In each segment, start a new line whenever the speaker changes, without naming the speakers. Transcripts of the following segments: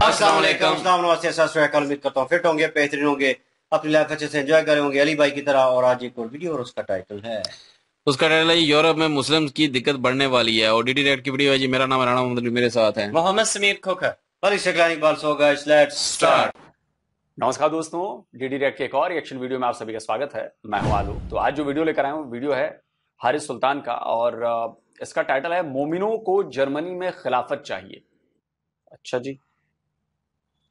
अस्सलाम वालेकुम। अस्सलाम नमस्ते, सत श्री अकाल। उम्मीद करता हूँ फिट होंगे, बेहतरीन होंगे, अपनी लाइफ अच्छे से एंजॉय करे होंगे अली भाई की तरह। और आज एक और वीडियो और उसका टाइटल है
यूरोप में मुस्लिम्स की दिक्कत बढ़ने वाली है। और डीडी रेड की वीडियो है जी। मेरा नाम है राणा मोहम्मद, मेरे साथ है
Mohammad Sameer Khokhar.
Ali Shaklani Iqbal. So guys let's start.
नमस्कार दोस्तों, डीडी रेड के एक और रिएक्शन वीडियो में आप सभी का स्वागत है। मैं हूं आलू। तो आज जो वीडियो लेकर आया हूं वीडियो है हारिस सुल्तान का, और इसका टाइटल है मोमिनों को जर्मनी में खिलाफत चाहिए। अच्छा जी,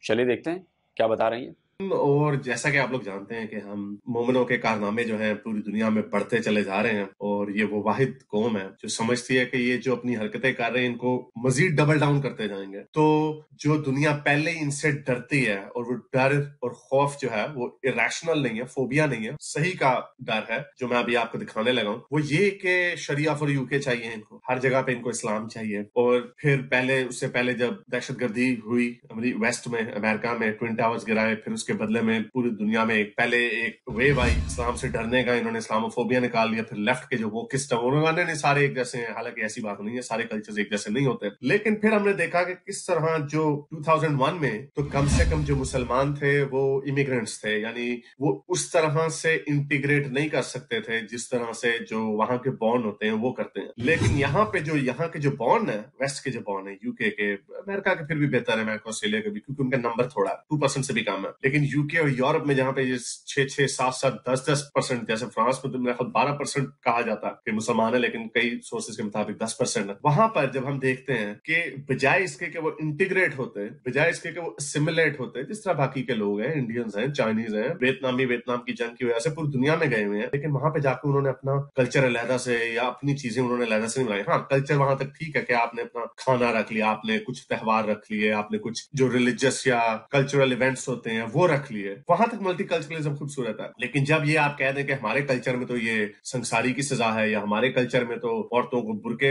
चलिए देखते हैं क्या बता रही हैं।
और जैसा कि आप लोग जानते हैं कि हम मोमिनों के कारनामे जो हैं पूरी दुनिया में बढ़ते चले जा रहे हैं, और ये वो वाहिद कौम है जो समझती है कि ये जो अपनी हरकतें कर रहे हैं इनको मजीद डबल डाउन करते जाएंगे। तो जो दुनिया पहले इनसे डरती है, और वो डर और खौफ जो है वो इरेशनल नहीं है, फोबिया नहीं है, सही का डर है, जो मैं अभी आपको दिखाने लगा हूँ। वो ये कि शरिया फॉर यूके चाहिए इनको, हर जगह पे इनको इस्लाम चाहिए। और फिर पहले, उससे पहले जब दहशतगर्दी हुई वेस्ट में, अमेरिका में ट्विन टावर्स गिराए, फिर उसके बदले में पूरी दुनिया में पहले एक वेव आई इस्लाम से डरने का, इन्होंने इस्लामोफोबिया निकाल लिया। फिर लेफ्ट के जो वो किस्ट उन्होंने सारे एक जैसे हैं, हालांकि ऐसी बात नहीं है, सारे कल्चर्स एक जैसे नहीं होते। लेकिन फिर हमने देखा कि किस तरह जो 2001 में तो कम से कम जो मुसलमान थे वो इमिग्रेंट्स थे, यानी वो उस तरह से इंटीग्रेट नहीं कर सकते थे जिस तरह से जो वहां के बॉर्न होते हैं वो करते हैं। लेकिन यहाँ पे जो यहाँ के जो बॉर्न है, वेस्ट के जो बॉर्न है, यूके के, अमेरिका के फिर भी बेहतर है, अमेरिका ऑस्ट्रेलिया के भी, क्योंकि उनका नंबर थोड़ा 2% से भी कम है। लेकिन यूके और यूरोप में जहां पे ये 6-6, 7-7, 10-10%, जैसे फ्रांस में तो मेरा ख्याल 12% कहा जाता है कि मुसलमान है, लेकिन कई सोर्सेज के मुताबिक 10% है। वहां पर जब हम देखते हैं कि बजाय इसके कि वो इंटीग्रेट होते, बजाय इसके कि वो सिमुलेट होते, जिस तरह बाकी के लोग हैं, इंडियंस हैं, चाइनीज हैं, वियतनाम की जंग की वजह से पूरी दुनिया में गए हुए हैं, लेकिन वहां पे जाकर उन्होंने अपना कल्चर अलहदा से या अपनी चीजें उन्होंने अलहदा से नहीं बनाई। हाँ, कल्चर वहां तक ठीक है कि आपने अपना खाना रख लिया, आपने कुछ त्योहार रख लिए, आपने कुछ जो रिलीजियस या कल्चरल इवेंट्स होते हैं वो रख लिए, वहां तक मल्टीकल्चरलिज्म खूबसूरत है। लेकिन जब ये आप कह दें कि हमारे कल्चर में तो ये संसारी की सजा है, या हमारे कल्चर में तो औरतों को बुरके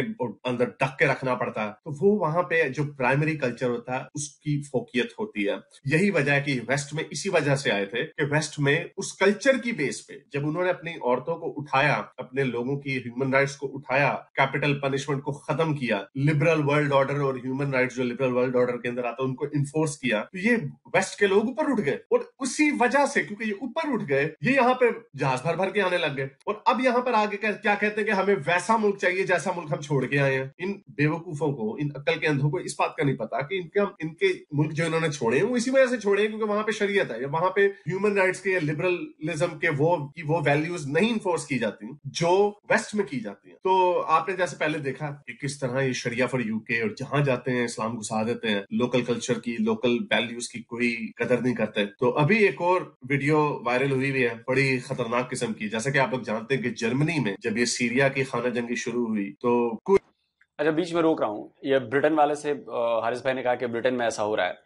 अंदर ढक के रखना पड़ता है, तो वो वहां पे जो प्राइमरी कल्चर होता है उसकी फोकियत होती है। यही वजह है कि वेस्ट में इसी वजह से आए थे कि वेस्ट में उस कल्चर की बेस पे जब उन्होंने अपनी औरतों को उठाया, अपने लोगों की ह्यूमन राइट्स को उठाया, कैपिटल पनिशमेंट को खत्म किया, लिबरल वर्ल्ड ऑर्डर और ह्यूमन राइट्स जो लिबरल वर्ल्ड ऑर्डर के अंदर आता है उनको इन्फोर्स किया, तो ये वेस्ट के लोग ऊपर उठ गए। और उसी वजह से, क्योंकि ये ऊपर उठ गए, ये यहाँ पे जहाज भर भर के आने लग गए। और अब यहाँ पर आगे क्या कहते हैं कि हमें वैसा मुल्क चाहिए जैसा मुल्क हम छोड़ के आए हैं। इन बेवकूफों को, इन अक्ल के अंधों को इस बात का नहीं पता कि इनके मुल्क जो इन्होंने छोड़े हैं वो इसी वजह से छोड़े हैं क्योंकि वहां पे शरीयत है, या वहां पे ह्यूमन राइट्स के या लिबरलिज्म के वो वैल्यूज नहीं इन्फोर्स की जाती जो वेस्ट में की जाती है। तो आपने जैसे पहले देखा कि किस तरह ये शरिया फॉर यूके, और जहां जाते हैं इस्लाम घुसा देते हैं, लोकल कल्चर की, लोकल वैल्यूज की कोई कदर नहीं करते। तो अभी एक और वीडियो वायरल हुई भी है बड़ी खतरनाक किस्म की। जैसा कि आप लोग जानते हैं कि जर्मनी में जब ये सीरिया की खाना जंगी शुरू हुई तो
अच्छा, बीच में रोक रहा हूं, ये ब्रिटेन वाले से हारिस भाई ने कहा कि ब्रिटेन में ऐसा हो रहा है।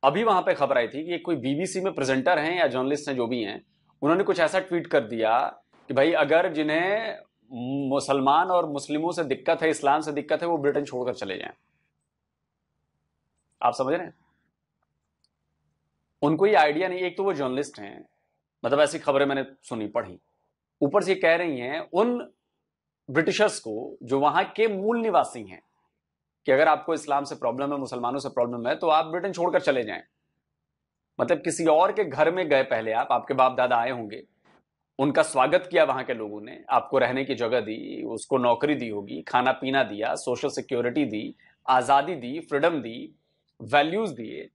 अभी वहां पे खबर आई थी कि कोई बीबीसी में प्रेजेंटर हैं या जर्नलिस्ट हैं जो भी हैं, उन्होंने कुछ ऐसा ट्वीट कर दिया कि भाई अगर जिन्हें मुसलमान और मुस्लिमों से दिक्कत है, इस्लाम से दिक्कत है, वो ब्रिटेन छोड़कर चले जाएं। आप समझ रहे हैं? उनको ये आइडिया नहीं, एक तो वो जर्नलिस्ट हैं, मतलब ऐसी खबरें मैंने सुनी पढ़ी, ऊपर से कह रही हैं उन ब्रिटिशर्स को जो वहां के मूल निवासी हैं कि अगर आपको इस्लाम से प्रॉब्लम है, मुसलमानों से प्रॉब्लम है, तो आप ब्रिटेन छोड़कर चले जाएं। मतलब किसी और के घर में गए, पहले आपके बाप दादा आए होंगे, उनका स्वागत किया वहां के लोगों ने, आपको रहने की जगह दी, उसको नौकरी दी होगी, खाना पीना दिया, सोशल सिक्योरिटी दी, आजादी दी, फ्रीडम दी, वैल्यूज दिए,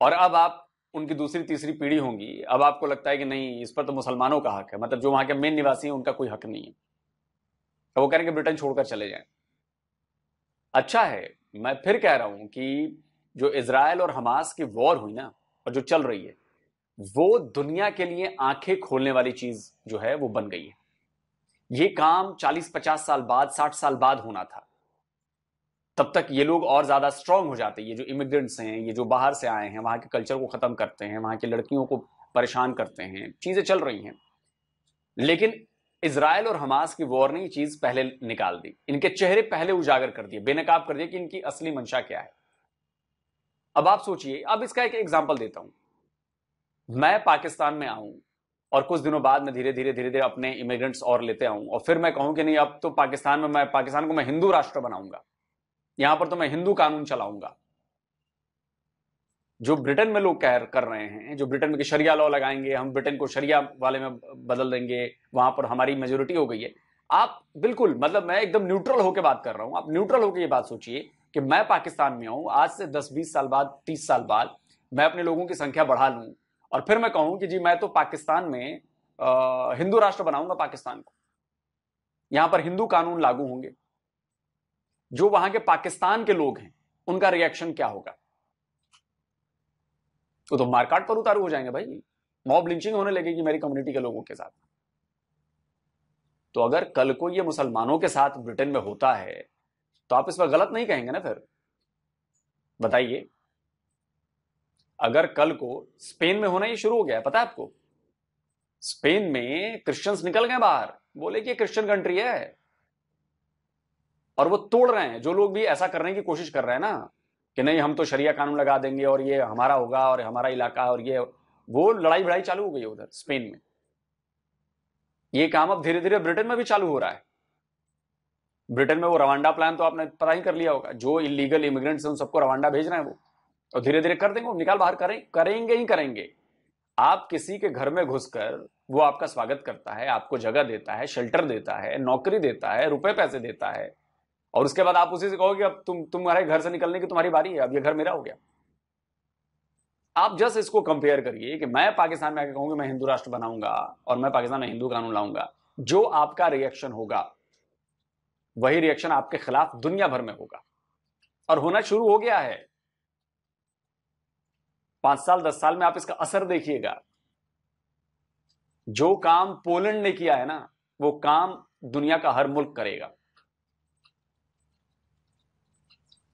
और अब आप उनकी दूसरी तीसरी पीढ़ी होंगी, अब आपको लगता है कि नहीं, इस पर तो मुसलमानों का हक है, मतलब जो वहां के मेन निवासी हैं उनका कोई हक नहीं है, तो वो करेंगे ब्रिटेन छोड़कर चले जाएं। अच्छा है, मैं फिर कह रहा हूं कि जो इजराइल और हमास की वॉर हुई ना, और जो चल रही है, वो दुनिया के लिए आंखें खोलने वाली चीज जो है वो बन गई है। ये काम 40-50 साल बाद, 60 साल बाद होना था। तब तक ये लोग और ज्यादा स्ट्रांग हो जाते, ये जो इमिग्रेंट्स हैं, ये जो बाहर से आए हैं, वहां के कल्चर को खत्म करते हैं, वहां की लड़कियों को परेशान करते हैं, चीजें चल रही हैं। लेकिन इजराइल और हमास की वॉर ने ये चीज पहले निकाल दी, इनके चेहरे पहले उजागर कर दिए, बेनकाब कर दिया कि इनकी असली मंशा क्या है। अब आप सोचिए, अब इसका एक एग्जाम्पल देता हूं। मैं पाकिस्तान में आऊं और कुछ दिनों बाद मैं धीरे धीरे अपने इमिग्रेंट्स और लेते आऊं, और फिर मैं कहूं कि नहीं, अब तो पाकिस्तान को मैं हिंदू राष्ट्र बनाऊंगा, यहां पर तो मैं हिंदू कानून चलाऊंगा, जो ब्रिटेन में लोग कर रहे हैं, जो ब्रिटेन में कि शरिया लॉ लगाएंगे, हम ब्रिटेन को शरिया वाले में बदल देंगे, वहां पर हमारी मेजोरिटी हो गई है। आप बिल्कुल, मतलब मैं एकदम न्यूट्रल होकर बात कर रहा हूं, आप न्यूट्रल होकर ये बात सोचिए कि मैं पाकिस्तान में हूं, आज से 10-20 साल बाद, 30 साल बाद मैं अपने लोगों की संख्या बढ़ा लूं और फिर मैं कहूं कि जी मैं तो पाकिस्तान में हिंदू राष्ट्र बनाऊंगा पाकिस्तान को, यहां पर हिंदू कानून लागू होंगे। जो वहां के पाकिस्तान के लोग हैं उनका रिएक्शन क्या होगा? वो तो मारकाट पर उतारू हो जाएंगे भाई, मॉब लिंचिंग होने लगेगी मेरी कम्युनिटी के लोगों के साथ। तो अगर कल को ये मुसलमानों के साथ ब्रिटेन में होता है तो आप इस पर गलत नहीं कहेंगे ना? फिर बताइए, अगर कल को स्पेन में होना ये शुरू हो गया है, पता है आपको, स्पेन में क्रिश्चियंस निकल गए बाहर, बोले कि क्रिश्चियन कंट्री है, और वो तोड़ रहे हैं। जो लोग भी ऐसा करने की कोशिश कर रहे हैं ना कि नहीं हम तो शरिया कानून लगा देंगे और ये हमारा होगा और हमारा इलाका और ये, वो लड़ाई भिड़ाई चालू हो गई है उधर स्पेन में। ये काम अब धीरे धीरे ब्रिटेन में भी चालू हो रहा है। ब्रिटेन में वो रवांडा प्लान तो आपने पता ही कर लिया होगा, जो इलीगल इमिग्रेंट्स हैं उन सबको रवांडा भेज रहे हैं वो, और धीरे धीरे कर देंगे, वो निकाल बाहर करेंगे ही करेंगे। आप किसी के घर में घुसकर वो आपका स्वागत करता है, आपको जगह देता है, शेल्टर देता है, नौकरी देता है, रुपए पैसे देता है, और उसके बाद आप उसी से कहोगे अब तुम्हारे घर से निकलने की तुम्हारी बारी है, अब ये घर मेरा हो गया। आप जस्ट इसको कंपेयर करिए कि मैं पाकिस्तान में आके कहूंगी मैं हिंदू राष्ट्र बनाऊंगा और मैं पाकिस्तान में हिंदू कानून लाऊंगा, जो आपका रिएक्शन होगा वही रिएक्शन आपके खिलाफ दुनिया भर में होगा, और होना शुरू हो गया है। 5 साल 10 साल में आप इसका असर देखिएगा। जो काम पोलैंड ने किया है ना, वो काम दुनिया का हर मुल्क करेगा।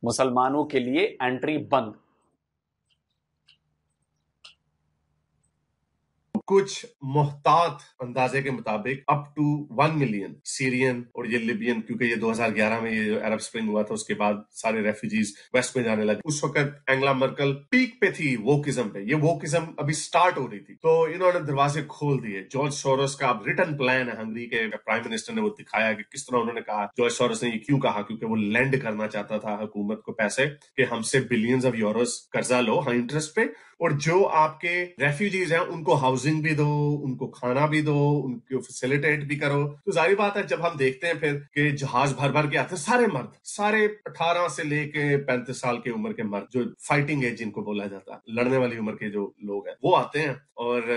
मुसलमानों के लिए एंट्री बंद।
कुछ मोहतात अंदाजे के मुताबिक अप टू 1 मिलियन सीरियन और ये लिबियन, क्योंकि ये 2011 में ये जो अरब स्प्रिंग हुआ था उसके बाद सारे रेफ्यूजीज वेस्ट में जाने लगे। उस वक्त एंगला मर्कल पीक पे थी वोकिज्म पे, ये वोकिज्म अभी स्टार्ट हो रही थी, तो इन्होंने दरवाजे खोल दिए। जॉर्ज सोरोस का अब रिटन प्लान है, हंगरी के प्राइम मिनिस्टर ने वो दिखाया कि किस तरह उन्होंने कहा। जॉर्ज सोरोस ने ये क्यों कहा? क्योंकि वो लैंड करना चाहता था हुकूमत को पैसे कि हमसे बिलियंस ऑफ यूरोस कर्जा लो हाई इंटरेस्ट पे, और जो आपके रेफ्यूजीज हैं उनको हाउसिंग भी दो, उनको खाना भी दो, उनको फैसिलिटेट भी करो। तो जाहिर बात है जब हम देखते हैं फिर कि जहाज भर भर के आते हैं सारे मर्द, सारे 18 से लेके 35 साल की उम्र के मर्द, जो फाइटिंग एज जिनको बोला जाता है, लड़ने वाली उम्र के जो लोग हैं वो आते हैं, और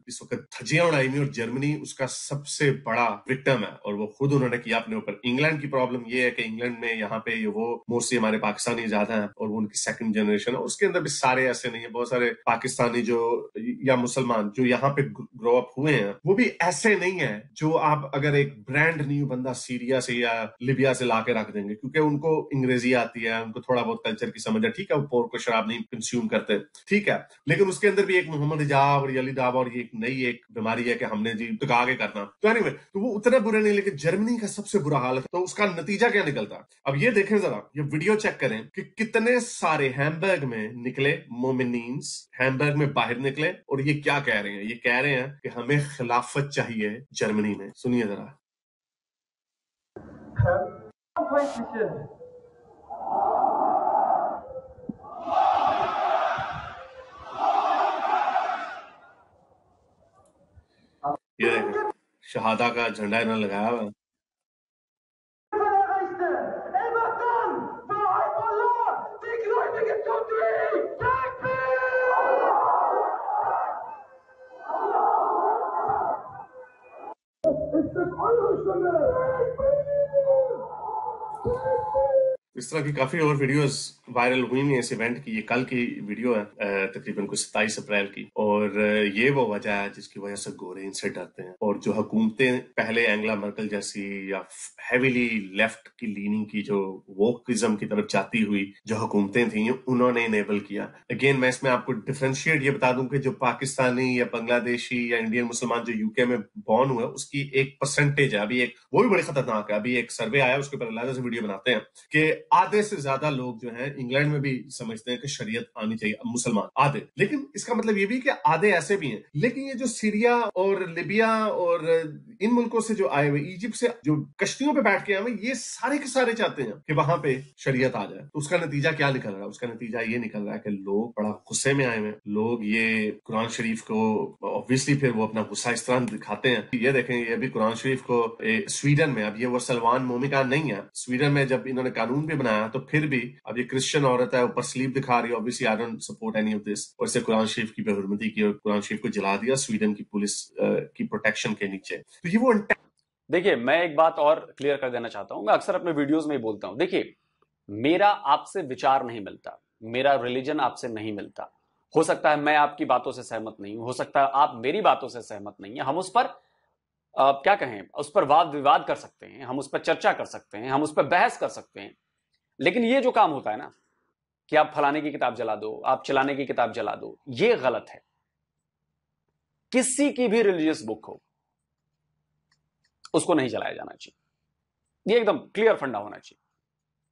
इस वक्त धज्जियां उड़ाई में, और जर्मनी उसका सबसे बड़ा विक्टिम है, और वो खुद उन्होंने किया अपने ऊपर। इंग्लैंड की प्रॉब्लम ये है कि इंग्लैंड में यहाँ पे वो मोस्टली हमारे पाकिस्तानी ज्यादा है और वो उनकी सेकंड जनरेशन है, उसके अंदर भी सारे ऐसे नहीं है, बहुत सारे पाकिस्तानी जो या मुसलमान जो यहाँ पे ग्रो अप हुए हैं वो भी ऐसे नहीं है जो आप अगर एक ब्रांड न्यू बंदा सीरिया से या लिबिया से लाके रख देंगे, क्योंकि उनको अंग्रेजी आती है, उनको थोड़ा बहुत कल्चर की समझ है, ठीक है, वो पोर्क को शराब नहीं कंज्यूम करते, ठीक है, लेकिन उसके अंदर भी एक मोहम्मद हिजाब और यली दावा और ये एक नई एक बीमारी है कि हमने जी टुका के करना। तो एनीवे, तो वो उतना बुरा नहीं, लेकिन जर्मनी का सबसे बुरा हाल है। तो उसका नतीजा क्या निकलता? अब ये देखें जरा, ये वीडियो चेक करें कि कितने सारे हैम्बर्ग में निकले मोमिनीन्स, हैम्बर्ग में बाहर निकले, और ये क्या कह रहे हैं? ये कह रहे हैं कि हमें खिलाफत चाहिए जर्मनी में। सुनिए जरा। ये देखें, शहादा का झंडा इन्होंने लगाया हुआ है। इस तरह की काफी और वीडियोस वायरल हुई हैं इस इवेंट की। ये कल की वीडियो है, तकरीबन कुछ 27 अप्रैल की, और ये वो वजह है जिसकी वजह से गोरे इनसे डरते हैं। और जो हुकूमतें पहले एंगला मर्कल जैसी या हैवीली लेफ्ट की लीनिंग की जो वोकिज्म की तरफ जाती हुई जो हुकूमतें थी, उन्होंने इनेबल किया। अगेन मैं इसमें आपको डिफरेंशिएट ये बता दूं कि जो पाकिस्तानी या बांग्लादेशी या इंडियन मुसलमान जो यूके में बॉर्न हुए उसकी एक परसेंटेज है, अभी एक वो भी बड़ी खतरनाक है। अभी एक सर्वे आया, उसके ऊपर अलग से वीडियो बनाते हैं कि आधे से ज्यादा लोग जो हैं इंग्लैंड में भी समझते हैं कि शरीयत आनी चाहिए, मुसलमान आधे, लेकिन इसका मतलब ये भी कि आधे ऐसे भी हैं। लेकिन ये जो सीरिया और लिबिया और इन मुल्कों से जो आए हुए, इजिप्ट से जो कश्तियों पे बैठ के आए हुए, ये सारे के सारे चाहते हैं कि वहां पे शरीयत आ जाए। तो उसका नतीजा क्या निकल रहा है? उसका नतीजा ये निकल रहा है कि लोग बड़ा गुस्से में आए हुए हैं। लोग ये कुरान शरीफ को ऑब्वियसली फिर वो अपना गुस्सा इस तरह दिखाते हैं। ये देखें, ये भी कुरान शरीफ को स्वीडन में, अब ये वो सलमान मोमिका नहीं है, स्वीडन में जब इन्होंने कानून भी बनाया तो फिर भी अब ये क्रिश्चियन औरत है, ऊपर स्लीव दिखा रही है, obviously I don't support any of this, और इससे कुरान शरीफ की बेहुरमती की और कुरान शरीफ को जला दिया स्वीडन की पुलिस की प्रोटेक्शन के नीचे। तो ये वो
देखिए, मैं एक बात और क्लियर कर देना चाहता हूं। मैं अक्सर अपने वीडियोस में ही बोलता हूं, देखिए मेरा आपसे विचार नहीं मिलता, मेरा रिलीजन आपसे नहीं मिलता। हो सकता है मैं आपकी बातों से सहमत नहीं हूं, हो सकता है आप मेरी बातों से सहमत नहीं है। हम उस पर क्या कहें, उस पर वाद विवाद कर सकते हैं, हम उस पर चर्चा कर सकते हैं, हम उस पर बहस कर सकते हैं। लेकिन ये जो काम होता है ना कि आप फलाने की किताब जला दो, आप चलाने की किताब जला दो, ये गलत है। किसी की भी रिलीजियस बुक हो, उसको नहीं जलाया जाना चाहिए। ये एकदम क्लियर फंडा होना चाहिए।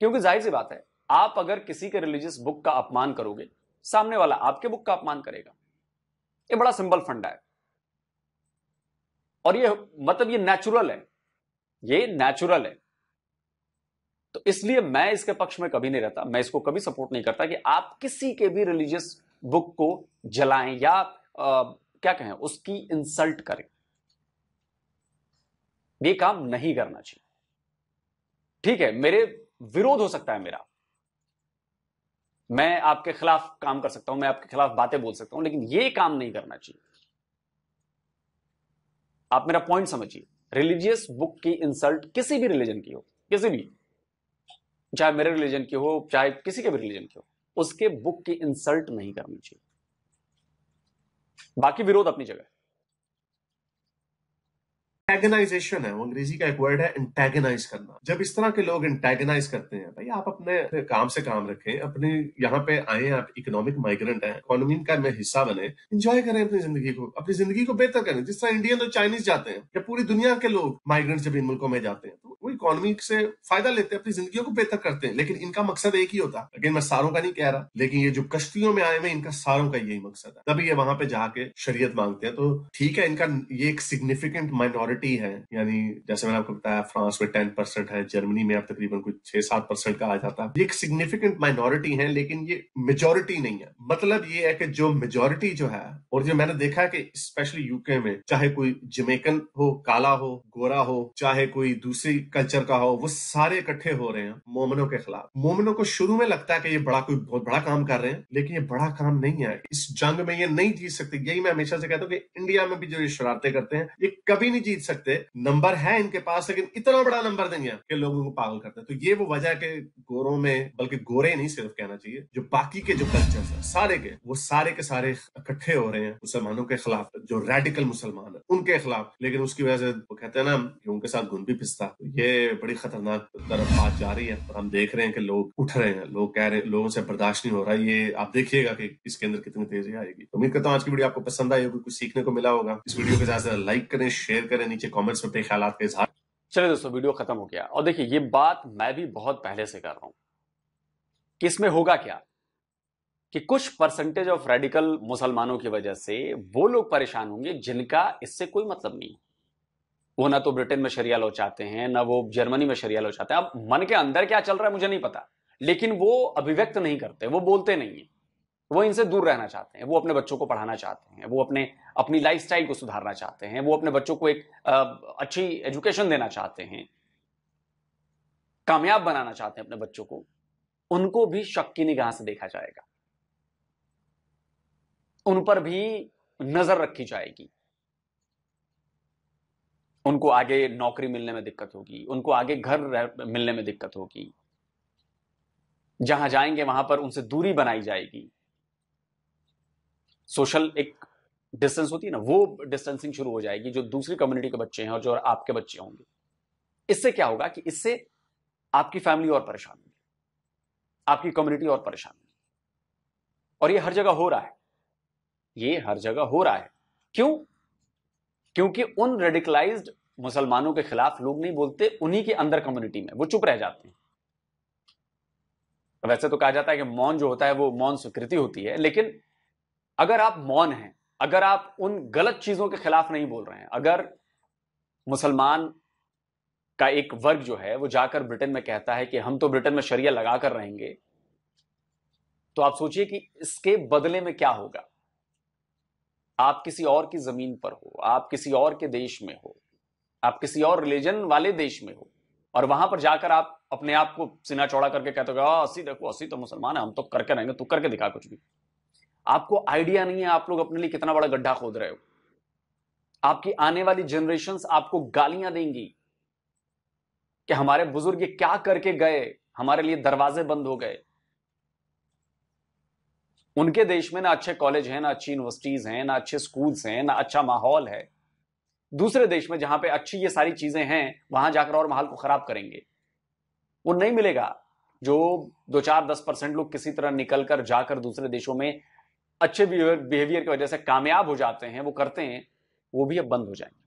क्योंकि जाहिर सी बात है, आप अगर किसी के रिलीजियस बुक का अपमान करोगे, सामने वाला आपके बुक का अपमान करेगा। ये बड़ा सिंपल फंडा है, और ये मतलब ये नेचुरल है, ये नेचुरल है। तो इसलिए मैं इसके पक्ष में कभी नहीं रहता, मैं इसको कभी सपोर्ट नहीं करता कि आप किसी के भी रिलीजियस बुक को जलाएं या क्या कहें, उसकी इंसल्ट करें। ये काम नहीं करना चाहिए। ठीक है, मेरे विरोध हो सकता है मेरा, मैं आपके खिलाफ काम कर सकता हूं, मैं आपके खिलाफ बातें बोल सकता हूं, लेकिन ये काम नहीं करना चाहिए। आप मेरा पॉइंट समझिए। रिलीजियस बुक की इंसल्ट किसी भी रिलीजन की हो, किसी भी, चाहे मेरे रिलीजन की हो, चाहे किसी के भी रिलीजन की हो, उसके बुक की इंसल्ट नहीं करनी चाहिए। बाकी विरोध अपनी जगह है।
एंटेगनाइजेशन है, वो अंग्रेजी का एक वर्ड है, एंटेगनाइज करना। जब इस तरह के लोग एंटेगनाइज करते हैं, भाई आप अपने काम से काम रखें, अपने यहाँ पे आए, आप इकोनॉमिक माइग्रेंट हैं, इकोनॉमी का में हिस्सा बने, एंजॉय करें अपनी जिंदगी को, अपनी जिंदगी को बेहतर करें। जिस तरह इंडियन और चाइनीज जाते हैं, या पूरी दुनिया के लोग माइग्रेंट जब इन मुल्कों में जाते हैं, तो वो इकोनॉमी से फायदा लेते हैं, अपनी जिंदगी को बेहतर करते हैं। लेकिन इनका मकसद एक ही होता है, लेकिन मैं सारों का नहीं कह रहा, लेकिन ये जो कश्तियों में आए हुए, इनका सारों का यही मकसद है। तभी ये वहां पे जाके शरीयत मांगते हैं। तो ठीक है, इनका ये एक सिग्निफिकेंट माइनॉरिटी है, यानी जैसे मैंने आपको बताया फ्रांस में 10% है, जर्मनी में अब तकरीबन कुछ 6-7% का आ जाता है। ये एक सिग्निफिकेंट माइनॉरिटी है, लेकिन ये मेजॉरिटी नहीं है। मतलब ये है कि जो मेजॉरिटी जो है, और जो मैंने देखा है कि स्पेशली यूके में, चाहे कोई जमैकन हो, काला हो, गोरा हो, चाहे कोई दूसरी कल्चर का हो, वो सारे इकट्ठे हो रहे हैं मोमिनों के खिलाफ। मोमिनों को शुरू में लगता है कि ये कोई बहुत बड़ा काम कर रहे हैं, लेकिन ये बड़ा काम नहीं है। इस जंग में ये नहीं जीत सकते। यही मैं हमेशा से कहता हूँ कि इंडिया में भी जो ये शरारतें करते हैं, ये कभी नहीं जीत सकते। नंबर है इनके पास, लेकिन इतना बड़ा नंबर नहीं है कि लोगों को पागल करते हैं। तो ये वो वजह के गोरों में, बल्कि गोरे नहीं सिर्फ कहना चाहिए, जो बाकी के जो कल्चर्स है सारे के, वो सारे के सारे इकट्ठे हो रहे हैं मुसलमानों के खिलाफ, जो रेडिकल मुसलमान है उनके खिलाफ। लेकिन उसकी वजह से वो कहते हैं ना कि उनके साथ घुन भी पिसता। तो ये बड़ी खतरनाक तरफ बात जा रही है, और हम देख रहे हैं कि लोग उठ रहे हैं, लोग कह रहे हैं, लोगों से बर्दाश्त नहीं हो रहा। ये आप देखिएगा कि इसके अंदर कितनी तेजी आएगी। उम्मीद करता हूँ आज की वीडियो आपको पसंद आई होगी, कुछ सीखने को मिला होगा। इस वीडियो को ज्यादा से ज्यादा लाइक करें, शेयर करें, नीचे कमेंट्स में अपने ख्यालात का इजहार।
चलिए दोस्तों, वीडियो खत्म हो गया। और देखिए, ये बात मैं भी बहुत पहले से कर रहा हूं कि इसमें होगा क्या कि कुछ परसेंटेज ऑफ रेडिकल मुसलमानों की वजह से वो लोग परेशान होंगे जिनका इससे कोई मतलब नहीं। वो ना तो ब्रिटेन में शरिया लॉ चाहते हैं, ना वो जर्मनी में शरिया लॉ चाहते हैं। अब मन के अंदर क्या चल रहा है मुझे नहीं पता, लेकिन वो अभिव्यक्त नहीं करते, वो बोलते नहीं है। वो इनसे दूर रहना चाहते हैं, वो अपने बच्चों को पढ़ाना चाहते हैं, वो अपनी लाइफस्टाइल को सुधारना चाहते हैं, वो अपने बच्चों को एक अच्छी एजुकेशन देना चाहते हैं, कामयाब बनाना चाहते हैं अपने बच्चों को। उनको भी शक की निगाह से देखा जाएगा, उन पर भी नजर रखी जाएगी। उनको आगे नौकरी मिलने में दिक्कत होगी, उनको आगे घर मिलने में दिक्कत होगी, जहां जाएंगे वहां पर उनसे दूरी बनाई जाएगी। सोशल एक डिस्टेंस होती है ना, वो डिस्टेंसिंग शुरू हो जाएगी, जो दूसरी कम्युनिटी के बच्चे हैं और जो आपके बच्चे होंगे। इससे क्या होगा कि इससे आपकी फैमिली और परेशान होगी, आपकी कम्युनिटी और परेशान होगी। और ये हर जगह हो रहा है, ये हर जगह हो रहा है। क्यों? क्योंकि उन रेडिकलाइज्ड मुसलमानों के खिलाफ लोग नहीं बोलते, उन्हीं के अंदर कम्युनिटी में वो चुप रह जाते हैं। वैसे तो कहा जाता है कि मौन जो होता है वो मौन स्वीकृति होती है, लेकिन अगर आप मौन हैं, अगर आप उन गलत चीजों के खिलाफ नहीं बोल रहे हैं, अगर मुसलमान का एक वर्ग जो है वो जाकर ब्रिटेन में कहता है कि हम तो ब्रिटेन में शरिया लगा कर रहेंगे, तो आप सोचिए कि इसके बदले में क्या होगा। आप किसी और की जमीन पर हो, आप किसी और के देश में हो, आप किसी और रिलीजन वाले देश में हो, और वहां पर जाकर आप अपने आप को सीना चौड़ा करके कहते हो 80 देखो 80 तो मुसलमान है, हम तो करके रहेंगे, तू करके दिखा कुछ भी। आपको आइडिया नहीं है आप लोग अपने लिए कितना बड़ा गड्ढा खोद रहे हो। आपकी आने वाली जनरेशंस आपको गालियां देंगी कि हमारे बुजुर्ग ये क्या करके गए, हमारे लिए दरवाजे बंद हो गए। उनके देश में ना अच्छे कॉलेज हैं, ना अच्छी यूनिवर्सिटीज हैं, ना अच्छे स्कूल्स हैं, ना अच्छा माहौल है। दूसरे देश में जहां पे अच्छी ये सारी चीजें हैं, वहां जाकर और माहौल को खराब करेंगे। वो नहीं मिलेगा। जो 2-4-10% लोग किसी तरह निकलकर जाकर दूसरे देशों में अच्छे बिहेवियर की वजह से कामयाब हो जाते हैं, वो करते हैं, वो भी अब बंद हो जाएंगे।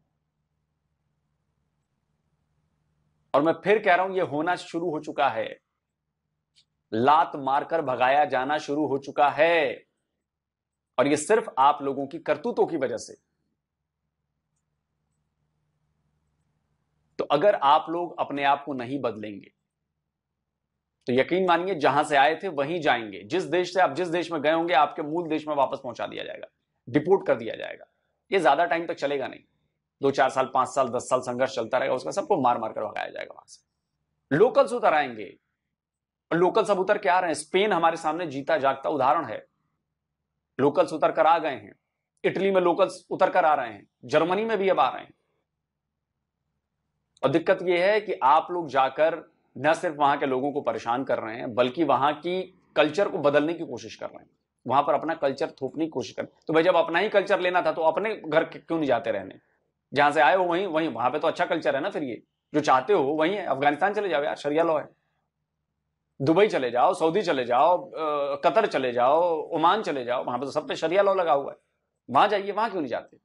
और मैं फिर कह रहा हूं, ये होना शुरू हो चुका है। लात मारकर भगाया जाना शुरू हो चुका है, और ये सिर्फ आप लोगों की करतूतों की वजह से। तो अगर आप लोग अपने आप को नहीं बदलेंगे तो यकीन मानिए जहां से आए थे वहीं जाएंगे। जिस देश से आप जिस देश में गए होंगे, आपके मूल देश में वापस पहुंचा दिया जाएगा, डिपोर्ट कर दिया जाएगा। ये ज्यादा टाइम तक चलेगा नहीं, 2-4 साल, 5 साल, 10 साल संघर्ष चलता रहेगा, उसका सबको मार मार कर भगाया जाएगा वहां से। लोकल्स उतर आएंगे, और लोकल सब उतर के आ रहे हैं। स्पेन हमारे सामने जीता जागता उदाहरण है। लोकल्स उतर कर आ गए हैं। इटली में लोकल्स उतर कर आ रहे हैं, जर्मनी में भी अब आ रहे हैं। और दिक्कत यह है कि आप लोग जाकर न सिर्फ वहां के लोगों को परेशान कर रहे हैं, बल्कि वहां की कल्चर को बदलने की कोशिश कर रहे हैं, वहां पर अपना कल्चर थोपने की कोशिश कर। तो भाई जब अपना ही कल्चर लेना था तो अपने घर क्यों नहीं जाते रहने? जहां से आए हो वहीं वहीं वहां पे तो अच्छा कल्चर है ना। फिर ये जो चाहते हो वहीं है। अफगानिस्तान चले जाओ यार, शरिया लॉ है। दुबई चले जाओ, सऊदी चले जाओ, कतर चले जाओ, ओमान चले जाओ, वहां पर तो सब पे शरिया लॉ लगा हुआ है। वहां जाइए, वहां क्यों नहीं जाते?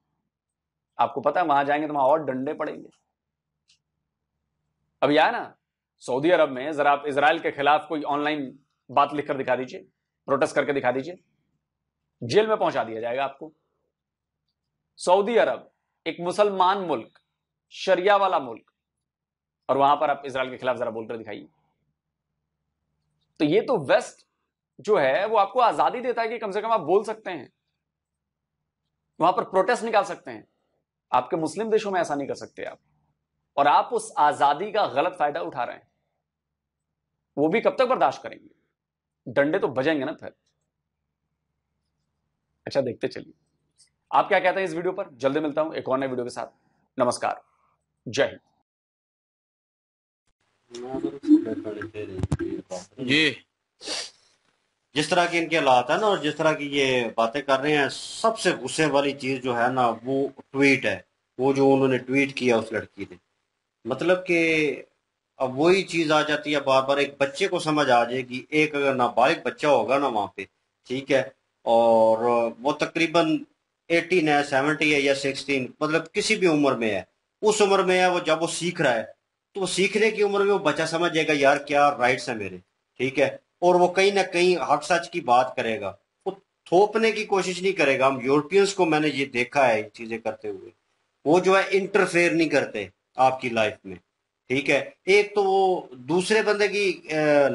आपको पता है वहां जाएंगे तो वहां और डंडे पड़ेंगे। अब यह है ना, सऊदी अरब में जरा आप इजराइल के खिलाफ कोई ऑनलाइन बात लिखकर दिखा दीजिए, प्रोटेस्ट करके दिखा दीजिए, जेल में पहुंचा दिया जाएगा आपको। सऊदी अरब एक मुसलमान मुल्क, शरिया वाला मुल्क, और वहां पर आप इजराइल के खिलाफ जरा बोलकर दिखाइए। तो ये तो वेस्ट जो है वो आपको आजादी देता है कि कम से कम आप बोल सकते हैं, वहां पर प्रोटेस्ट निकाल सकते हैं। आपके मुस्लिम देशों में ऐसा नहीं कर सकते आप, और आप उस आजादी का गलत फायदा उठा रहे हैं। वो भी कब तक बर्दाश्त करेंगे? डंडे तो बजेंगे ना फिर। अच्छा, देखते चलिए आप क्या कहते हैं इस वीडियो पर। जल्दी मिलता हूं एक और नए वीडियो के साथ। नमस्कार, जय हिंद।
जी,
जिस तरह की इनके हालात है ना, और जिस तरह की ये बातें कर रहे हैं, सबसे गुस्से वाली चीज जो है ना वो ट्वीट है, वो जो उन्होंने ट्वीट किया उस लड़की ने। मतलब कि अब वही चीज आ जाती है बार बार। एक बच्चे को समझ आ जाएगी, एक अगर नाबालिग बच्चा होगा ना वहां पे, ठीक है, और वो तकरीबन 18 है, 70 है या 16, मतलब किसी भी उम्र में है, उस उम्र में है वो, जब वो सीख रहा है तो वो सीखने की उम्र में वो बच्चा समझ जाएगा यार क्या राइट्स है मेरे, ठीक है, और वो कहीं ना कहीं हक सच की बात करेगा, वो थोपने की कोशिश नहीं करेगा। हम यूरोपियंस को मैंने ये देखा है ये चीजें करते हुए, वो जो है इंटरफेयर नहीं करते आपकी लाइफ में, ठीक है। एक तो वो दूसरे बंदे की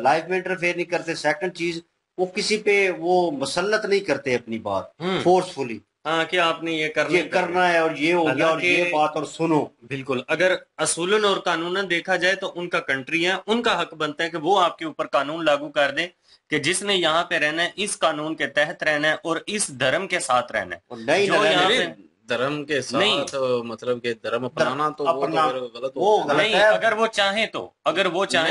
लाइफ में इंटरफेयर नहीं करते, सेकंड चीज वो किसी पे वो मुसल्लत नहीं करते अपनी बात फोर्सफुली,
हाँ कि आपने ये
करना है और ये हो गया और ये बात, और सुनो।
बिल्कुल, अगर असूलन और कानूनन देखा जाए तो उनका कंट्री है, उनका हक बनता है कि वो आपके ऊपर कानून लागू कर दें कि जिसने यहाँ पे रहना है इस कानून के तहत रहना है और इस धर्म के साथ रहना है।
नहीं
जो यहाँ पे
धर्म के साथ
नहीं,
तो मतलब के धर्म अपनाना तो
अपना,
वो तो गलत
वो
होता है।
गलत
नहीं,
है।
अगर वो चाहे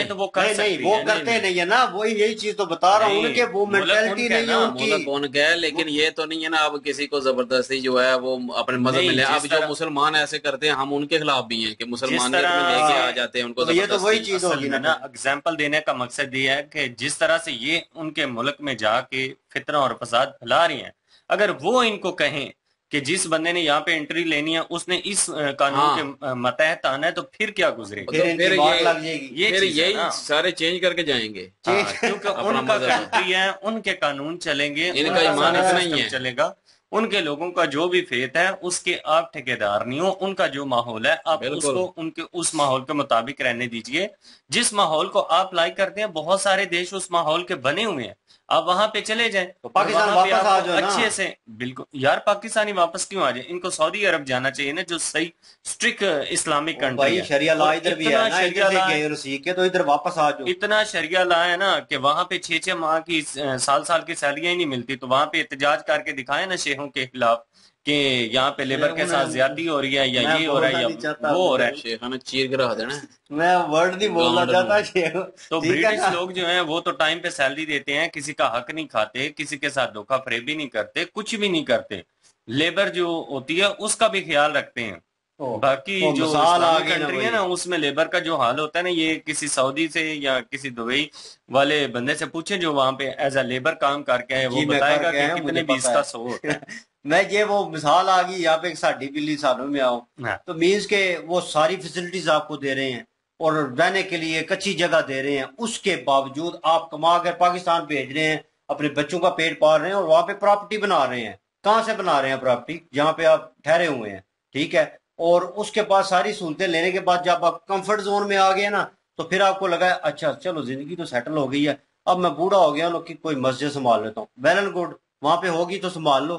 तो वो कर
नहीं,
सकती
वो
है।
करते नहीं है ना, वही यही चीज तो बता रहा हूँ,
नहीं,
उनके वो
मुल्क
मेंटेलिटी
उनका
नहीं है
ना,
उनकी।
मुल्क कौन गया, लेकिन ये तो नहीं है ना अब किसी को जबरदस्ती जो है वो अपने मजहब में
नहीं,
ले। अब
जिस
जो
तरह-
मुसलमान ऐसे करते हैं हम उनके खिलाफ भी हैं कि मुसलमानियत
तरह-
में लेके आ जाते हैं उनको
तो ये तो वही
जबरदस्ती।
चीज होगी
ना, एग्जाम्पल देने का मकसद ये है कि जिस तरह से ये उनके मुल्क में जाके फितना और फसाद फैला रही हैं, अगर वो इनको कहें कि जिस बंदे ने यहाँ पे एंट्री लेनी है उसने इस कानून
हाँ।
के मतहत आना है, तो फिर क्या गुजरेगा?
फिर इनकी
फिर
बात
ये-
लग जाएगी।
ये
फिर
चीज है
यही
ना।
सारे चेंज करके जाएंगे।
हाँ, क्योंकि
अपना
उनका
मजहब है।
कंट्री है, उनके कानून चलेंगे,
इनका
उनका
ईमान
सारा
इतना ही
सिस्टम
है।
चलेगा, उनके लोगों का जो भी फेथ है उसके आप ठेकेदार नहीं हो। उनका जो माहौल है आप
बिल्कुल।
उसको उनके उस माहौल के मुताबिक रहने दीजिए। जिस माहौल को आप लाइक करते हैं, बहुत सारे देश उस माहौल के बने हुए हैं, आप वहां पे चले जाएं।
तो पाकिस्तान
वहां पे
वापस आ
आपको
जाओ ना।
अच्छे से, बिल्कुल यार, पाकिस्तानी वापस क्यों आ जाए? इनको सऊदी अरब जाना चाहिए ना, जो सही स्ट्रिक्ट इस्लामिक कंट्री
भाई
है।
शरिया लॉ
और
इधर भी
इतना
है ना,
शरिया
इधर से
लॉ है,
गए और सीख के तो इधर वापस आ जाओ।
इतना शरिया ला है ना कि वहां पे 6-6 माह की साल साल की सैलरियां ही नहीं मिलती, तो वहां पे एहतजाज करके दिखाए ना शेखों के खिलाफ कि यहाँ पे लेबर के साथ ज्यादती हो रही है, या
मैं
ये हो रहा है, या
बोलना नहीं चाहता,
वो हो रहा है।
शेखाना चीर के रख देना।
मैं वर्ड नहीं बोलना
गांड
चाहता
में।
शेख,
तो
ठीक है
ब्रिटिश
ना।
लोग जो हैं वो तो टाइम पे सैलरी देते हैं, किसी का हक नहीं खाते, किसी के साथ धोखा फरेबी नहीं करते, कुछ भी नहीं करते। लेबर जो होती है उसका भी ख्याल रखते हैं। बाकी
वो
जो
मिसाल आ
इस्लामिक
गई ना
कंट्री है
भाई।
ना, उसमें लेबर का जो हाल होता है ना, ये किसी सऊदी से या किसी दुबई वाले बंदे से पूछे जो वहां पे एज अ लेबर काम करके है, वो
जी मैं
बताएगा
करके
कि
आया,
कितने
मुझे
बीस
पता
का
है।
100 होता है।
मैं ये वो मिसाल आ गई यहाँ पे, साड़ी बिल्ली सालों में आओ,
हाँ।
तो मीन्स के वो सारी फैसिलिटीज आपको दे रहे हैं और रहने के लिए कच्ची जगह दे रहे हैं, उसके बावजूद आप कमा कर पाकिस्तान भेज रहे हैं, अपने बच्चों का पेट पाल रहे हैं और वहां पे प्रॉपर्टी बना रहे हैं। कहाँ से बना रहे हैं प्रॉपर्टी? जहाँ पे आप ठहरे हुए हैं, ठीक है। और उसके बाद सारी सहूलतें लेने के बाद जब आप कंफर्ट जोन में आ गए ना, तो फिर आपको लगा अच्छा चलो जिंदगी तो सेटल हो गई है, अब मैं बूढ़ा हो गया लोग की कोई मस्जिद संभाल लेता हूँ, वेल एंड गुड, वहां पे होगी तो संभाल लो,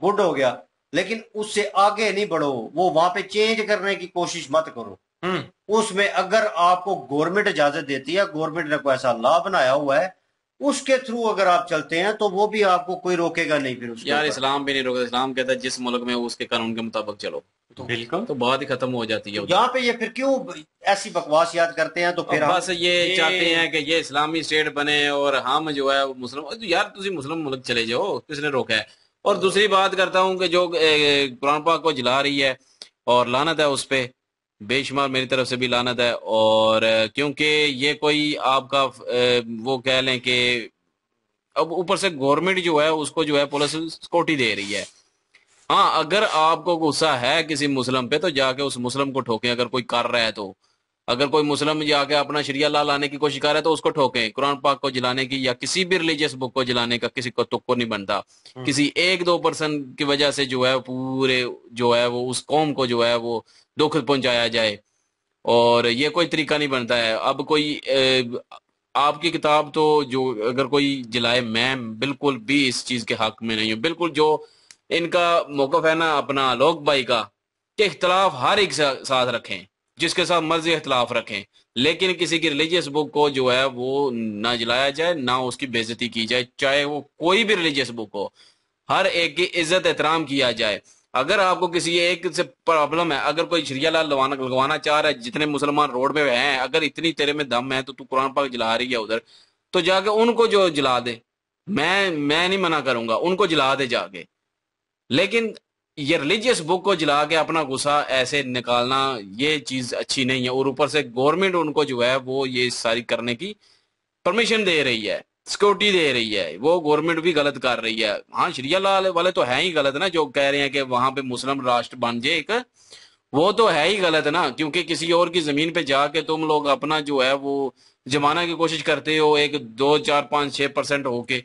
गुड हो गया। लेकिन उससे आगे नहीं बढ़ो, वो वहां पे चेंज करने की कोशिश मत करो। उसमें अगर आपको गवर्नमेंट इजाजत देती है, गवर्नमेंट ने कोई ऐसा लॉ बनाया हुआ है, उसके थ्रू अगर आप चलते हैं तो वो भी आपको कोई रोकेगा नहीं। फिर उसके
यार
ऊपर
इस्लाम भी नहीं रोकता। इस्लाम कहता है जिस मुल्क में हो उसके कानून के मुताबिक चलो,
बिल्कुल।
तो बात ही खत्म हो जाती है उधर।
यहाँ पे ये फिर क्यों ऐसी बकवास याद करते हैं? तो फिर
अब
हम
बस ये चाहते हैं कि ये इस्लामी स्टेट बने और हम जो है वो मुस्लिम। तो यार तुम मुस्लिम मुल्क चले जाओ, किसने रोका है? और दूसरी बात करता हूँ कि जो कुरान पाक को जला रही है, और लानत है उस पे, बेशुमार मेरी तरफ से भी लानत है। और क्योंकि ये कोई आपका वो कह लें कि अब ऊपर से गवर्नमेंट जो है उसको जो है पुलिस सिक्योरिटी दे रही है। हाँ, अगर आपको गुस्सा है किसी मुस्लिम पे तो जाके उस मुस्लिम को ठोकें, अगर कोई कर रहा है तो। अगर कोई मुस्लिम जाके अपना शरिया ला लाने की कोशिश कर रहा है तो उसको ठोकें। कुरान पाक को जलाने की या किसी भी रिलीजियस बुक को जलाने का किसी को तुक्को नहीं बनता। किसी 1-2 पर्सन की वजह से जो है पूरे जो है वो उस कौम को जो है वो दुख पहुंचाया जाए, और ये कोई तरीका नहीं बनता है। अब कोई आपकी किताब तो जो अगर कोई जलाए, मैं बिल्कुल भी इस चीज के हक में नहीं हूँ। बिल्कुल जो इनका मौकफ है ना अपना लोक भाई का, कि इख्तलाफ हर एक साथ रखें, जिसके साथ मर्जी इख्तलाफ रखें, लेकिन किसी की रिलीजियस बुक को जो है वो ना जलाया जाए, ना उसकी बेइज्जती की जाए, चाहे वो कोई भी रिलीजियस बुक हो। हर एक की इज्जत एहतराम किया जाए। अगर आपको किसी एक से प्रॉब्लम है, अगर कोई शरिया ला लगवाना चाह रहा है, जितने मुसलमान रोड में हैं, अगर इतनी तेरे में दम है तो तू कुरान पाक जला रही है उधर, तो जाके उनको जो जला दे। मैं नहीं मना करूंगा, उनको जला दे जाके। लेकिन ये रिलीजियस बुक को जला के अपना गुस्सा ऐसे निकालना, ये चीज अच्छी नहीं है। और ऊपर से गवर्नमेंट उनको जो है वो ये सारी करने की परमिशन दे रही है, सिक्योरिटी दे रही है, वो गवर्नमेंट भी गलत कर रही है। हाँ, शरिया लॉ वाले तो है ही गलत ना, जो कह रहे हैं कि वहां पे मुस्लिम राष्ट्र बन जाए एक, वो तो है ही गलत ना। क्योंकि किसी और की जमीन पे जाके तुम लोग अपना जो है वो जमाना की कोशिश करते हो, एक 2, 4, 5, 6% होके।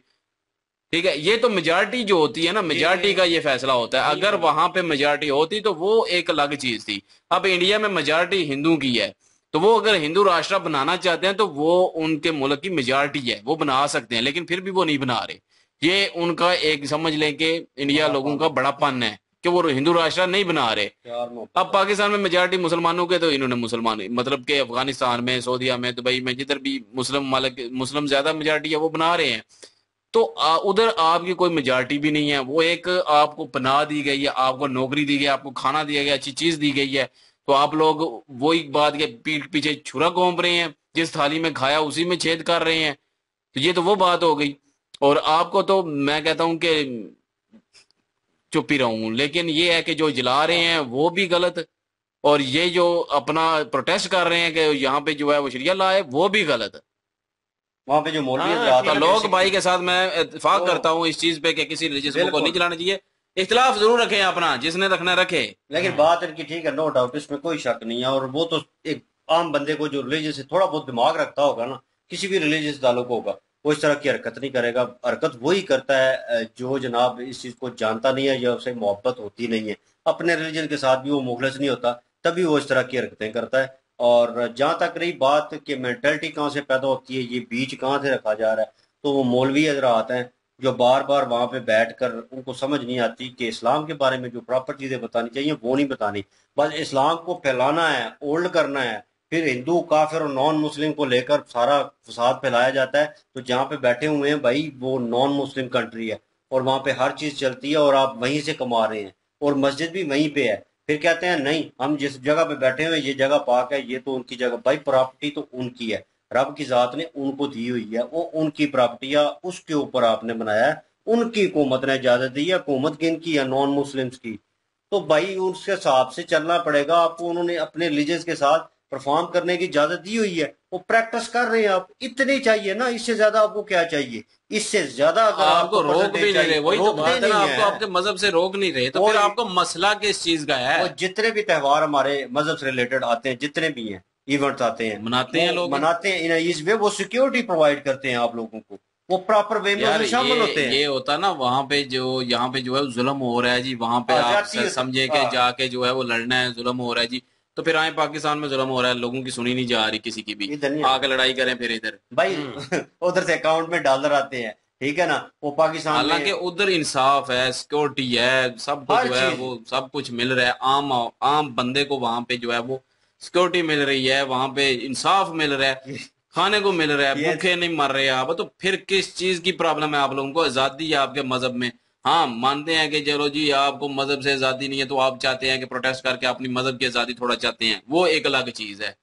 ठीक है, ये तो मेजॉरिटी जो होती है ना, मेजॉरिटी का ये फैसला होता है। अगर वहां पे मेजॉरिटी होती तो वो एक अलग चीज थी। अब इंडिया में मेजॉरिटी हिंदू की है, तो वो अगर हिंदू राष्ट्र बनाना चाहते हैं तो वो उनके मुल्क की मेजॉरिटी है, वो बना सकते हैं, लेकिन फिर भी वो नहीं बना रहे। ये उनका एक समझ लें कि इंडिया लोगों का बड़ापन है कि वो हिंदू राष्ट्र नहीं बना रहे। अब पाकिस्तान में मेजॉरिटी मुसलमानों के, तो इन्होंने मुसलमान मतलब कि अफगानिस्तान में, सऊदीया में, दुबई में, जिधर भी मुस्लिम ज्यादा मेजॉरिटी है वो बना रहे हैं। तो उधर आपकी कोई मेजॉरिटी भी नहीं है, वो एक आपको पनाह दी गई है, आपको नौकरी दी गई, आपको खाना दिया गया, अच्छी चीज दी गई है, तो आप लोग वही बात के पीठ पीछे छुरा घोंप रहे हैं, जिस थाली में खाया उसी में छेद कर रहे हैं। तो ये तो वो बात हो गई। और आपको तो मैं कहता हूं कि चुप ही रहूं, लेकिन ये है कि जो जला रहे हैं वो भी गलत, और ये जो अपना प्रोटेस्ट कर रहे हैं कि यहाँ पे जो है वो शरिया लॉ है, वो भी गलत।
वहां पे जो मौलवी
हाँ,
हजरात
तो
हैं,
लोग भाई के साथ मैं इत्तेफाक करता हूँ इस चीज पे कि किसी रिलीजियस बुक को नहीं जलाना चाहिए। इख्तिलाफ जरूर रखें अपना, जिसने रखना रखे।
लेकिन बात इनकी ठीक है, नो डाउट, इसमें कोई शक नहीं है। और वो तो एक आम बंदे को जो रिलीजियस से थोड़ा बहुत दिमाग रखता होगा ना, किसी भी रिलीजियस ताल्लुक होगा, वो इस तरह की हरकत नहीं करेगा। हरकत वही करता है जो जनाब इस चीज को जानता नहीं है या उसे मोहब्बत होती नहीं है, अपने रिलीजन के साथ भी वो मुखलिस नहीं होता, तभी वो इस तरह की हरकतें करता है। और जहां तक रही बात कि मेंटेलिटी कहाँ से पैदा होती है, ये बीज कहाँ से रखा जा रहा है, तो वो मौलवी हजरा आते हैं जो बार बार वहां पे बैठकर उनको समझ नहीं आती कि इस्लाम के बारे में जो प्रॉपर चीजें बतानी चाहिए वो नहीं बतानी, बस इस्लाम को फैलाना है, ओल्ड करना है। फिर हिंदू काफिर और नॉन मुस्लिम को लेकर सारा फसाद फैलाया जाता है। तो जहाँ पे बैठे हुए हैं भाई वो नॉन मुस्लिम कंट्री है और वहां पे हर चीज चलती है और आप वहीं से कमा रहे हैं और मस्जिद भी वहीं पे है। फिर कहते हैं नहीं, हम जिस जगह पे बैठे हुए ये जगह पाक है, ये तो उनकी जगह। भाई प्रॉपर्टी तो उनकी है, रब की जात ने उनको दी हुई है, वो उनकी प्रॉपर्टी है, उसके ऊपर आपने बनाया है। उनकी हुकूमत ने इजाजत दी है, हुकूमत किनकी है? नॉन मुस्लिम्स की। तो भाई उसके हिसाब से चलना पड़ेगा आपको। उन्होंने अपने रिलीजन के साथ परफॉर्म करने की इजाजत दी हुई है, वो प्रैक्टिस कर रहे हैं, आप इतने चाहिए ना, इससे ज्यादा आपको क्या चाहिए? इससे ज्यादा अगर
आपको रोक
परसेंटेज
भी नहीं रहे,
चाहिए,
वही तो
रोकते
बात है ना,
नहीं
आपको
है।
आपके मजहब से रोक नहीं रहे, तो
और
फिर आपको मसला किस चीज का है?
वो जितने भी त्योहार हमारे मजहब से रिलेटेड आते हैं, जितने भी हैं इवेंट्स आते हैं,
मनाते हैं
वो
लोग।
मनाते हैं इन इस वे, वो सिक्योरिटी प्रोवाइड करते हैं आप लोगों को, वो प्रॉपर वे में
यार
उसमें शामिल होते हैं।
ये होता ना वहां पे, जो यहाँ पे जो है जुल्म हो रहा है जी, वहां पे आप
ज्यादती
समझे कि जाके जो है वो लड़ना है, जुल्म हो रहा है जी, तो फिर आए पाकिस्तान में जुल्म हो रहा है, लोगों की सुनी नहीं जा रही किसी की भी,
इधर नहीं है
आके लड़ाई करें फिर इधर।
भाई। उधर से अकाउंट में डॉलर आते हैं, ठीक है ना, वो पाकिस्तान
हालांकि
में
उधर इंसाफ है, सिक्योरिटी है, सब कुछ
हर
जो है
चीज।
वो सब कुछ मिल रहा है, आम आम बंदे को वहां पे जो है वो सिक्योरिटी मिल रही है, वहां पे इंसाफ मिल रहा है, खाने को मिल रहा है,
ये
भूखे नहीं मर रहे आप, तो फिर किस चीज की प्रॉब्लम है आप लोगों को? आजादी है आपके मजहब में, हाँ मानते हैं कि चलो जी आपको मजहब से आजादी नहीं है, तो आप चाहते हैं कि प्रोटेस्ट करके अपनी मजहब की आजादी थोड़ा चाहते हैं, वो एक अलग चीज है।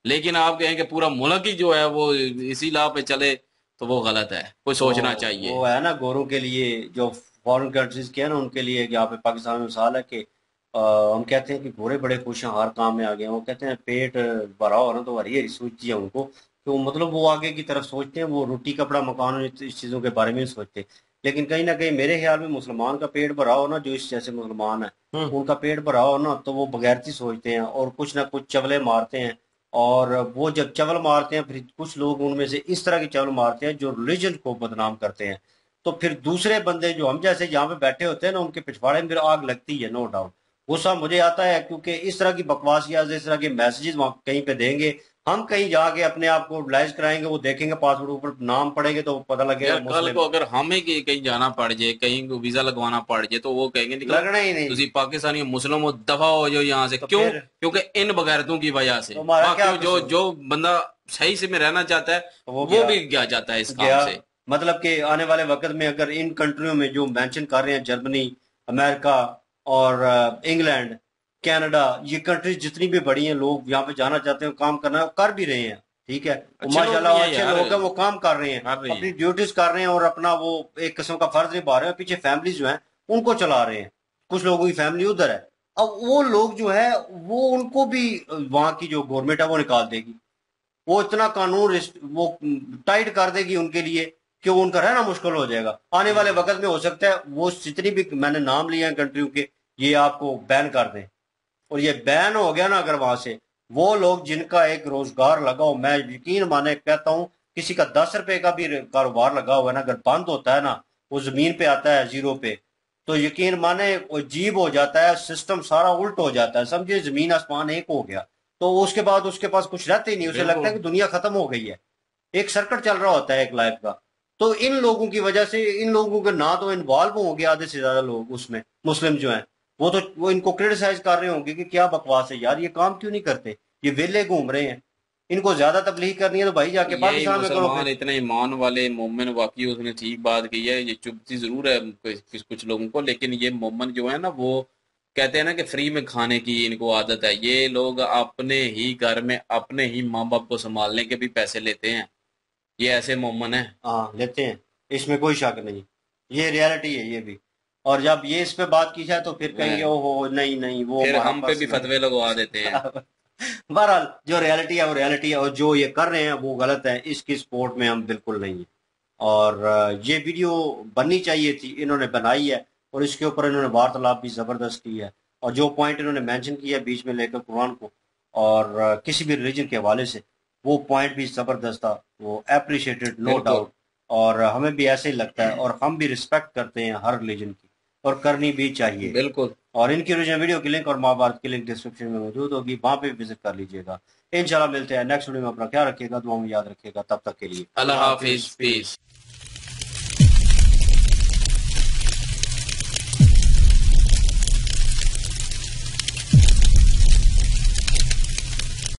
लेकिन आप कहें कि पूरा मुल्क ही जो है वो इसी लाभ पे चले, तो वो गलत है, कोई सोचना
वो
चाहिए।
है ना गोरों के लिए, जो फॉरेन कंट्रीज के हैं ना उनके लिए, यहाँ पे पाकिस्तान में मिसाल है कि हम कहते हैं कि गोरे बड़े खुश हैं, हर काम में आ गए हैं। वो कहते हैं पेट भरा हो ना तो हरी हरी सोचती है उनको, तो मतलब वो आगे की तरफ सोचते हैं, वो रोटी कपड़ा मकान इस चीज़ों के बारे में नहीं सोचते। लेकिन कहीं ना कहीं मेरे ख्याल में मुसलमान का पेट भरा हो ना, जो इस जैसे मुसलमान है उनका पेट भरा हो ना, तो वो बगैरती सोचते हैं और कुछ ना कुछ चवले मारते हैं। और वो जब चवल मारते हैं, फिर कुछ लोग उनमें से इस तरह की चवल मारते हैं जो रिलीजन को बदनाम करते हैं। तो फिर दूसरे बंदे जो हम जैसे यहाँ पे बैठे होते हैं ना, उनके पिछवाड़े में फिर आग लगती है, नो डाउट। गुस्सा मुझे आता है क्योंकि इस तरह की बकवास या इस तरह के मैसेजेस वहां कहीं पे देंगे, हम कहीं जाके अपने आप को रिलाइज कराएंगे, वो देखेंगे पासपोर्ट ऊपर नाम पड़ेंगे तो पता लगेगा
यार कल
मुस्लिम।
को अगर हमें कहीं जाना पड़ जाए, कहीं को वीजा लगवाना पड़ जाए, तो वो कहेंगे निकलो
लगना ही नहीं।
तुसी पाकिस्तानी मुस्लिम हो, दफा हो जाओ यहाँ से।
तो
क्यों?
फिर
क्योंकि इन बगैरतों की वजह से।
तो हमारा क्या
बाकी जो
कसूर?
जो बंदा सही से में रहना चाहता है
तो वो
वो
गया
भी गया जाता है इस काम
गया।
से।
मतलब कि आने वाले वक्त में अगर इन कंट्रियों में जो मेंशन कर रहे हैं, जर्मनी, अमेरिका और इंग्लैंड, कनाडा, ये कंट्रीज जितनी भी बड़ी हैं, लोग यहाँ पे जाना चाहते हैं, काम करना कर भी रहे हैं, ठीक है, वो
अच्छे लोग भी
माशाल्लाह
हैं
अच्छे
यार,
लोग हैं, वो काम कर रहे हैं,
कर रहे
अपनी
हैं।
ड्यूटीज कर रहे हैं और अपना वो एक किस्म का फर्ज निभा रहे हैं, पीछे फैमिली जो है उनको चला रहे हैं। कुछ लोगों की फैमिली उधर है। अब वो लोग जो है वो उनको भी वहां की जो गवर्नमेंट है वो निकाल देगी, वो इतना कानून वो टाइट कर देगी उनके लिए कि वो उनका रहना मुश्किल हो जाएगा। आने वाले वक्त में हो सकता है वो जितनी भी मैंने नाम लिए हैं कंट्रियों के, ये आपको बैन कर दें। और ये बैन हो गया ना अगर वहां से, वो लोग जिनका एक रोजगार लगा हो, मैं यकीन माने कहता हूं, किसी का 10 रुपए का भी कारोबार लगा हुआ है ना, अगर बंद होता है ना, वो जमीन पे आता है जीरो पे, तो यकीन माने वो अजीब हो जाता है, सिस्टम सारा उल्ट हो जाता है, समझे, जमीन आसमान एक हो गया। तो उसके बाद उसके पास कुछ रहते ही नहीं, उसे लगता है
बिल्कुल।
कि दुनिया खत्म हो गई है। एक सर्कट चल रहा होता है एक लाइफ का। तो इन लोगों की वजह से, इन लोगों के ना तो इन्वॉल्व हो गया आधे से ज्यादा लोग उसमें, मुस्लिम जो हैं, वो तो वो इनको क्रिटिसाइज कर रहे होंगे कि क्या बकवास है यार, ये काम क्यों नहीं करते, ये वेले घूम रहे हैं, इनको ज्यादा तबलीग करनी है तो भाई जाके
यही
पाकिस्तान में करो
मुसलमान
फिर।
इतने ईमान वाले मोमिन, वाकई उसने ठीक बात की है, ये चुभती जरूर है कुछ लोगों को, लेकिन ये मोमिन जो है ना, वो कहते हैं ना कि फ्री में खाने की इनको आदत है। ये लोग अपने ही घर में अपने ही माँ बाप को संभालने के भी पैसे लेते हैं, ये ऐसे मोमिन है।
हाँ लेते हैं, इसमें कोई शक नहीं, ये रियलिटी है ये भी। और जब ये इस पे बात की जाए तो फिर कहेंगे ओहो नहीं नहीं वो
फिर
हमारा
हम पे भी
पर्सनल
फतवे लगवा देते हैं।
है। बहरहाल जो रियलिटी है वो रियलिटी है, और जो ये कर रहे हैं वो गलत है, इसकी सपोर्ट में हम बिल्कुल नहीं है। और ये वीडियो बननी चाहिए थी, इन्होंने बनाई है, और इसके ऊपर इन्होंने वार्तालाप भी ज़बरदस्त की है। और जो पॉइंट इन्होंने मेंशन किया बीच में लेकर कुरान को और किसी भी रिलीजन के हवाले से, वो पॉइंट भी ज़बरदस्त था, वो अप्रिशिएटेड नो
बिल्कुल
डाउट। और हमें भी ऐसे ही लगता है और हम भी रिस्पेक्ट करते हैं हर रिलीजन की, और करनी भी चाहिए।
बिल्कुल।
और इनकी ओरिजिनल वीडियो की लिंक और महाभारत की लिंक डिस्क्रिप्शन में मौजूद होगी, वहां पे विजिट कर लीजिएगा। इंशाल्लाह मिलते हैं नेक्स्ट वीडियो में। अपना ख्याल रखिएगा, दुआ में याद रखिएगा। तब तक के लिए
अल्लाह हाफिज, पीस।